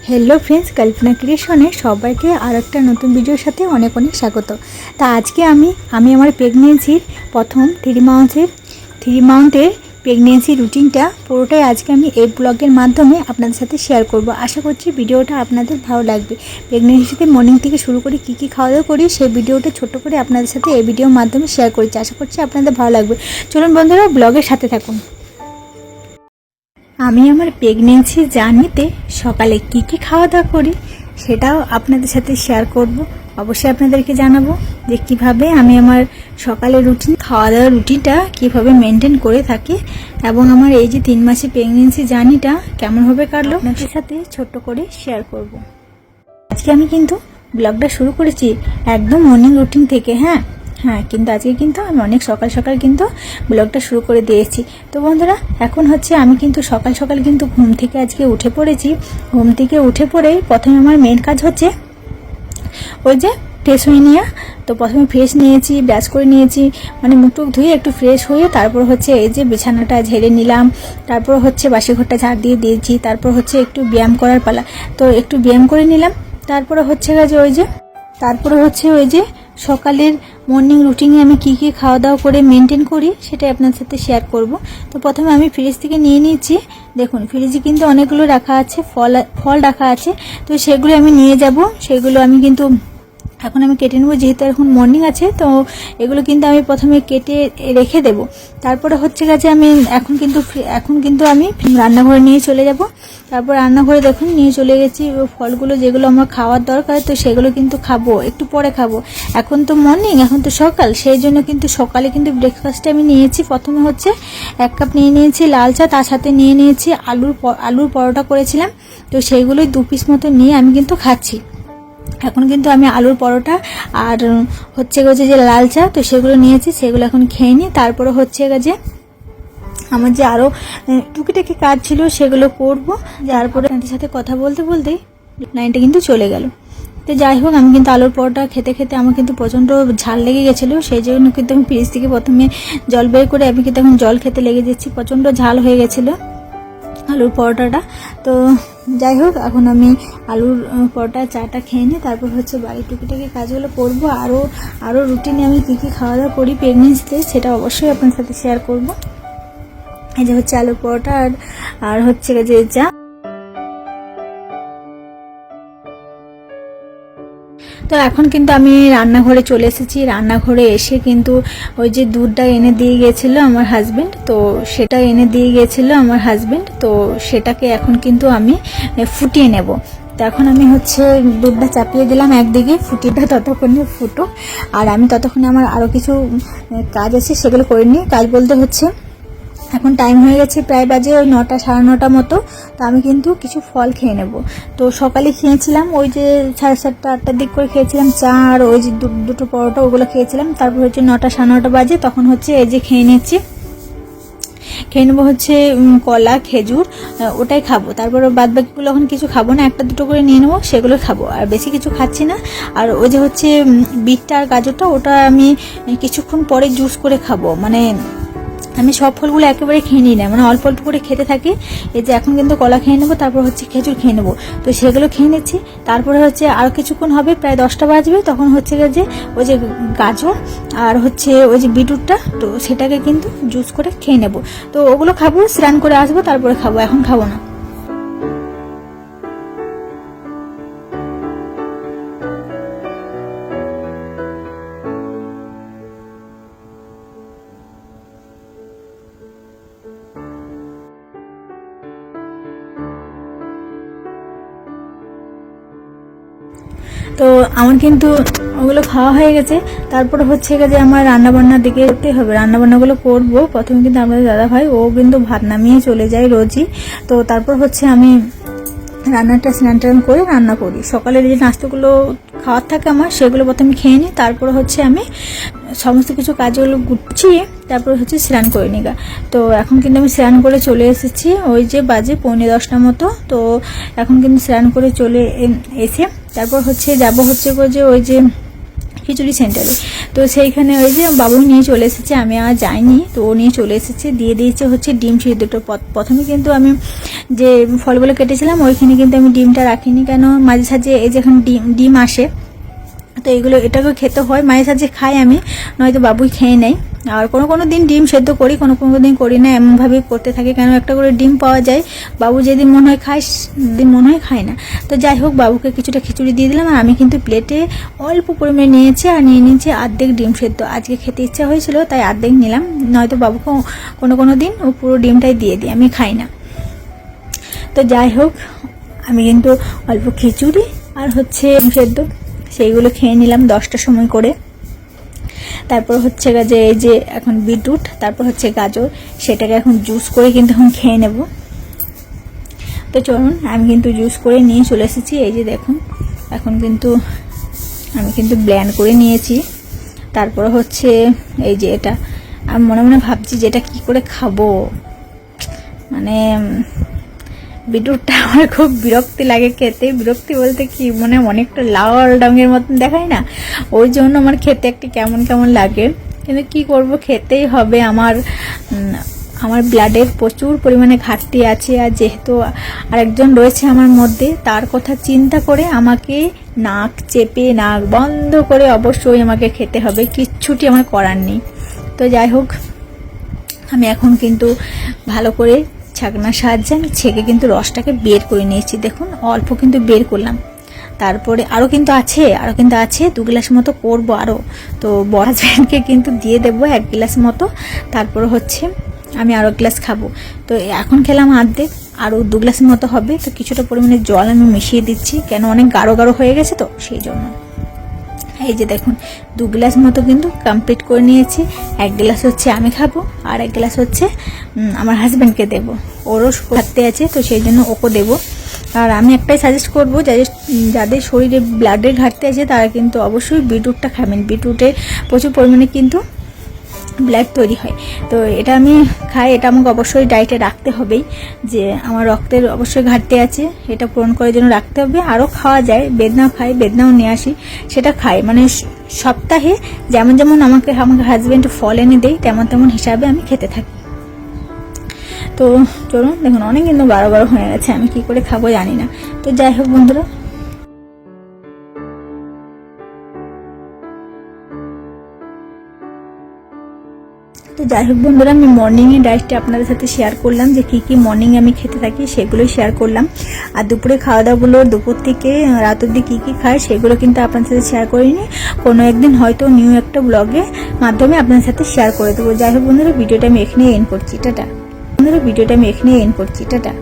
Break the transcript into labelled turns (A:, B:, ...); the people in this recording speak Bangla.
A: हेलो फ्रेंड्स, कल्पना क्रिएशने सबाइके और एक नतून भिडियोर साथे अनेक अनेक स्वागत। ता आज के आमी आमार प्रेगनेंसिर प्रथम 3 मान्थेर प्रेगनेंसि रुटिनटा पुरोटाई आज के आमी ए ब्लगेर माध्यमे आपनादेर साथे शेयर करब। आशा करछि भिडियोटा आपनादेर भालो लागबे। प्रेगनेंसिते मर्निंग थेके शुरू करे कि खाওয়া দাওয়া करी सेई भिडियोटा छोटो करे आपनादेर साथे ए भिडियोर माध्यमे शेयर करेछि। आशा करछि आपनादेर भालो लागबे। चलुन बंधुरा ब्लगेर साथे थाकुन। आमी आमार प्रेगनेंसि जार्निते सकाले की खाওয়া दाওয়া करी सेटाও आपनादेर साथे शेयर करब। अवश्य आपनादेरके जानाबो जे किभाबे आमी आमार सकाले रुटिन खाওয়া दाওয়ার रुटिनटा किभाबे मेनटेन करे थाकी एबं आमार এই যে 3 মাসের প্রেগন্যান্সি জার্নিটা কেমনভাবে কাটলো আপনাদের সাথে ছোট করে শেয়ার করব। আজকে আমি কিন্তু ব্লগটা শুরু করেছি একদম মর্নিং রুটিন থেকে। হ্যাঁ কিন্তু আজকে কিন্তু আমি অনেক সকাল সকাল কিন্তু ব্লগটা শুরু করে দিয়েছি। তো বন্ধুরা এখন হচ্ছে আমি কিন্তু সকাল সকাল কিন্তু ঘুম থেকে আজকে উঠে পড়েছি। ঘুম থেকে উঠে পড়ে প্রথমে আমার মেন কাজ হচ্ছে ওই যে ফ্রেশ হয়ে নেওয়া। তো প্রথমে ফ্রেশ নিয়েছি, ব্রাশ করে নিয়েছি, মানে মুখ টুক ধুয়ে একটু ফ্রেশ হয়ে তারপর হচ্ছে এই যে বিছানাটা ঝেড়ে নিলাম। তারপর হচ্ছে বাসি ঘরটা ঝাড় দিয়ে দিয়েছি। তারপর হচ্ছে একটু ব্যায়াম করার পালা, তো একটু ব্যায়াম করে নিলাম। তারপরে হচ্ছে ওই যে সকালের মর্নিং রুটিনে আমি কি খাওয়া দাওয়া করে মেনটেন করি সেটাই আপনাদের সাথে শেয়ার করব। তো প্রথমে আমি ফ্রিজ থেকে নিয়ে নিয়েছি। দেখুন ফ্রিজে কিন্তু অনেকগুলো রাখা আছে, ফল রাখা আছে। তো সেগুলো আমি নিয়ে যাব, সেগুলো আমি কিন্তু এখন আমি কেটে নেব, যেহেতু এখন মর্নিং আছে। তো এগুলো কিন্তু আমি প্রথমে কেটে রেখে দেব। তারপরে হচ্ছে গেছে আমি এখন কিন্তু আমি রান্নাঘরে নিয়ে চলে যাব। তারপর রান্নাঘরে দেখুন নিয়ে চলে গেছি ফলগুলো যেগুলো আমার খাওয়ার দরকার, তো সেগুলো কিন্তু খাবো, একটু পরে খাবো। এখন তো মর্নিং, এখন তো সকাল, সেই জন্য কিন্তু সকালে কিন্তু ব্রেকফাস্টে আমি নিয়েছি। প্রথমে হচ্ছে 1 কাপ নিয়ে নিয়েছি লাল চা, তার সাথে নিয়ে নিয়েছি আলুর পরোটা করেছিলাম। তো সেইগুলোই 2 পিস মতো নিয়ে আমি কিন্তু খাচ্ছি। এখন কিন্তু আমি আলুর পরোটা আর হচ্ছে যে লাল চা, তো সেগুলো নিয়েছি, সেগুলো এখন খেয়ে নিই। তারপরে হচ্ছে যে আমার যে আরও টুকিটাকি কাজ ছিল সেগুলো করব। তারপরে তাদের সাথে কথা বলতে বলতেই লাইনটা কিন্তু চলে গেল। তো যাই হোক, আমি কিন্তু আলুর পরোটা খেতে খেতে আমার কিন্তু প্রচণ্ড ঝাল লেগে গেছিলো। সেই জন্য কিন্তু আমি ফ্রিজ থেকে প্রথমে জল বের করে আমি কিন্তু এখন জল খেতে লেগে যাচ্ছি, প্রচণ্ড ঝাল হয়ে গেছিলো আলুর পরোটাটা। তো যাই হোক, এখন আমি আলুর পরোটা চাটা খেয়ে নিই। তারপর হচ্ছে বাড়ির টুকিটাকি কাজগুলো করবো। আরও রুটিনে আমি কী খাওয়া দাওয়া করি প্রেগনেন্সিতে সেটা অবশ্যই আপনার সাথে শেয়ার করব। এই যে হচ্ছে আলুর পরোটা আর হচ্ছে যে চা। তো এখন কিন্তু আমি রান্নাঘরে চলে এসেছি। রান্নাঘরে এসে কিন্তু ওই যে দুধটা এনে দিয়ে গিয়েছিল আমার হাজবেন্ড, তো সেটাকে এখন কিন্তু আমি ফুটিয়ে নেব। তো এখন আমি হচ্ছে দুধটা চাপিয়ে দিলাম একদিকে, ফুটিটা ততক্ষণে ফুটো, আর আমি ততক্ষণে আমার আরও কিছু কাজ আছে সেগুলো করে নিই। কাজ বলতে হচ্ছে এখন টাইম হয়ে গেছে, প্রায় বাজে ওই 9টা 9:30 মতো। তো আমি কিন্তু কিছু ফল খেয়ে নেব। তো সকালে খেয়েছিলাম ওই যে 7:30 8টার দিক করে খেয়েছিলাম চা, আর ওই যে দুটো পরোটা ওগুলো খেয়েছিলাম। তারপর হচ্ছে 9টা 9:30 বাজে, তখন হচ্ছে এই যে খেয়ে নেবো হচ্ছে কলা খেজুর, ওটাই খাবো। তারপর বাদ বাকিগুলো এখন কিছু খাবো না, 1টা 2টো করে নিয়ে নেবো, সেগুলো খাবো, আর বেশি কিছু খাচ্ছি না। আর ওই যে হচ্ছে বিটটা আর গাজরটা, ওটা আমি কিছুক্ষণ পরে জুস করে খাবো। মানে আমি সব ফলগুলো একেবারে খেয়ে নিই না, মানে অল্প অল্প করে খেতে থাকি। এই যে এখন কিন্তু কলা খেয়ে নেবো, তারপর হচ্ছে খেজুর খেয়ে নেবো, তো সেগুলো খেয়ে নিচ্ছি। তারপরে হচ্ছে আর কিছুক্ষণ হবে, প্রায় 10টা বাজবে, তখন হচ্ছে যে ওই যে গাজর আর হচ্ছে ওই যে বিটরুটটা, তো সেটাকে কিন্তু জুস করে খেয়ে নেবো। তো ওগুলো খাবো, স্নান করে আসবো, তারপরে খাবো, এখন খাবো না। তো আমার কিন্তু ওগুলো খাওয়া হয়ে গেছে। তারপরে হচ্ছে যে আমার রান্নাবান্নার দিকে যেতে হবে, রান্নাবান্নাগুলো করবো। প্রথমে কিন্তু আমাদের দাদা ভাই ও কিন্তু ভাত নামিয়ে চলে যায় রোজই। তো তারপর হচ্ছে আমি রান্নাটা স্নান টান করে রান্না করি। সকালের যে নাস্তাগুলো খাওয়ার থাকে আমার, সেগুলো প্রথমে খেয়ে নিই। তারপরে হচ্ছে আমি সমস্ত কিছু কাজগুলো গুছিয়ে তারপর হচ্ছে স্নান করে নিই। তো এখন কিন্তু আমি স্নান করে চলে এসেছি, ওই যে বাজে 9:45 মতো। তো এখন কিন্তু স্নান করে চলে এসে তারপর হচ্ছে যাব হচ্ছে যে ওই যে খিচুড়ি সেন্টারে। তো সেইখানে ওই যে বাবু নিয়ে চলে এসেছে, আমি আর যাইনি, তো ও নিয়ে চলে এসেছে, দিয়ে দিয়েছে হচ্ছে ডিম সিদ্ধটা। প্রথমে কিন্তু আমি যে ফলগুলো কেটেছিলাম ওইখানে কিন্তু আমি ডিমটা রাখিনি, কেন মাঝে সাঝে এই যে এখন ডিম আসে, তো এটাকে খেতে হয়, মাঝে সাঝে খাই আমি, নয়তো বাবুই খেয়ে নেয়। আর কোনো দিন ডিম সেদ্ধ করি, কোনো দিন করি না, এমনভাবেই করতে থাকি, কেন একটা করে ডিম পাওয়া যায়, বাবু যেদিন মনে হয় খায় সেদিন মনে হয় খায় না। তো যাই হোক, বাবুকে কিছুটা খিচুড়ি দিয়ে দিলাম, আর আমি কিন্তু প্লেটে অল্প পরিমাণে নিয়েছি, আর নিয়ে নিয়েছি অর্ধেক ডিম সেদ্ধ। আজকে খেতে ইচ্ছা হয়েছিল তাই অর্ধেক নিলাম, নয়তো বাবুকে কোনো দিন ও পুরো ডিমটাই দিয়ে দিই, আমি খাই না। তো যাই হোক, আমি কিন্তু অল্প খিচুড়ি আর হচ্ছে ডিম সেদ্ধ সেইগুলো খেয়ে নিলাম 10টার সময় করে। তারপর হচ্ছে যে এই যে এখন বিটরুট, তারপর হচ্ছে গাজর, সেটাকে এখন জুস করে কিন্তু এখন খেয়ে নেব। তো চলুন, আমি কিন্তু জুস করে নিয়ে চলে এসেছি। এই যে দেখুন, এখন কিন্তু আমি কিন্তু ব্লেন্ড করে নিয়েছি। তারপর হচ্ছে এই যে এটা আমি মনে মনে ভাবছি যে এটা কী করে খাবো, মানে বিটরুটটা আমার খুব বিরক্তি লাগে খেতে। বিরক্তি বলতে কি, মানে অনেকটা লাল রঙের মতন দেখায় না, ওই জন্য আমার খেতে একটি কেমন লাগে, কিন্তু কি করব, খেতেই হবে। আমার ব্লাডের প্রচুর পরিমাণে ঘাটতি আছে, আর যেহেতু আরেকজন রয়েছে আমার মধ্যে, তার কথা চিন্তা করে আমাকে নাক চেপে নাক বন্ধ করে অবশ্যই আমাকে খেতে হবে, কিচ্ছুটি আমার করার নেই। তো যাই হোক, আমি এখন কিন্তু ভালো করে ছাকনার সাহায্যে আমি ছেঁকে কিন্তু রসটাকে বের করে নিয়েছি। দেখুন, অল্প কিন্তু বের করলাম। তারপরে আরও কিন্তু আছে 2 গ্লাস মতো করবো আরও। তো বড় হাজব্যান্ডকে কিন্তু দিয়ে দেবো 1 গ্লাস মতো, তারপরে হচ্ছে আমি আরও 1 গ্লাস খাবো। তো এখন খেলাম অর্ধেক, আরও 2 গ্লাসের মতো হবে। তো কিছুটা পরিমাণে জল আমি মিশিয়ে দিচ্ছি, কেন অনেক গাঢ় হয়ে গেছে তো সেই জন্য। এই যে দেখুন, 2 গ্লাস মতো কিন্তু কমপ্লিট করে নিয়েছি। 1 গ্লাস হচ্ছে আমি খাবো, আর 1 গ্লাস হচ্ছে আমার হাজব্যান্ডকে দেবো, ওরও খাতে আছে, তো সেই জন্য ওকে দেবো। আর আমি একটাই সাজেস্ট করবো, যাদের শরীরে ব্লাডের ঘাটতি আছে তারা কিন্তু অবশ্যই বিটরুটটা খাবেন। বিটরুটে প্রচুর পরিমাণে কিন্তু ব্লাড তৈরি হয়। তো এটা আমি খাই, এটা আমাকে অবশ্যই ডায়েটে রাখতে হবেই, যে আমার রক্তের অবশ্যই ঘাটতি আছে, এটা পূরণ করার জন্য রাখতে হবে। আরও খাওয়া যায়, বেদনাও খাই, বেদনাও নিয়ে আসি, সেটা খাই, মানে সপ্তাহে যেমন আমাকে হাজব্যান্ড ফল এনে দেয় তেমন হিসাবে আমি খেতে থাকি। তো চলুন, দেখুন অনেক কিন্তু গাঢ় হয়ে গেছে, আমি কি করে খাবো জানি না। তো যাই হোক বন্ধুরা, আমি মর্নিংয়ে ডায়েটটা আপনাদের সাথে শেয়ার করলাম, যে কি মর্নিংয়ে আমি খেতে থাকি সেগুলোই শেয়ার করলাম। আর দুপুরে খাওয়া দাওয়াগুলো, দুপুর থেকে রাত অবধি কী খায় সেগুলো কিন্তু আপনাদের সাথে শেয়ার করিনি। কোনো একদিন হয়তো নিউ একটা ব্লগের মাধ্যমে আপনাদের সাথে শেয়ার করে দেবো। যাই হোক বন্ধুরা, ভিডিওটা আমি এখানেই এন্ড করছি, টাটা।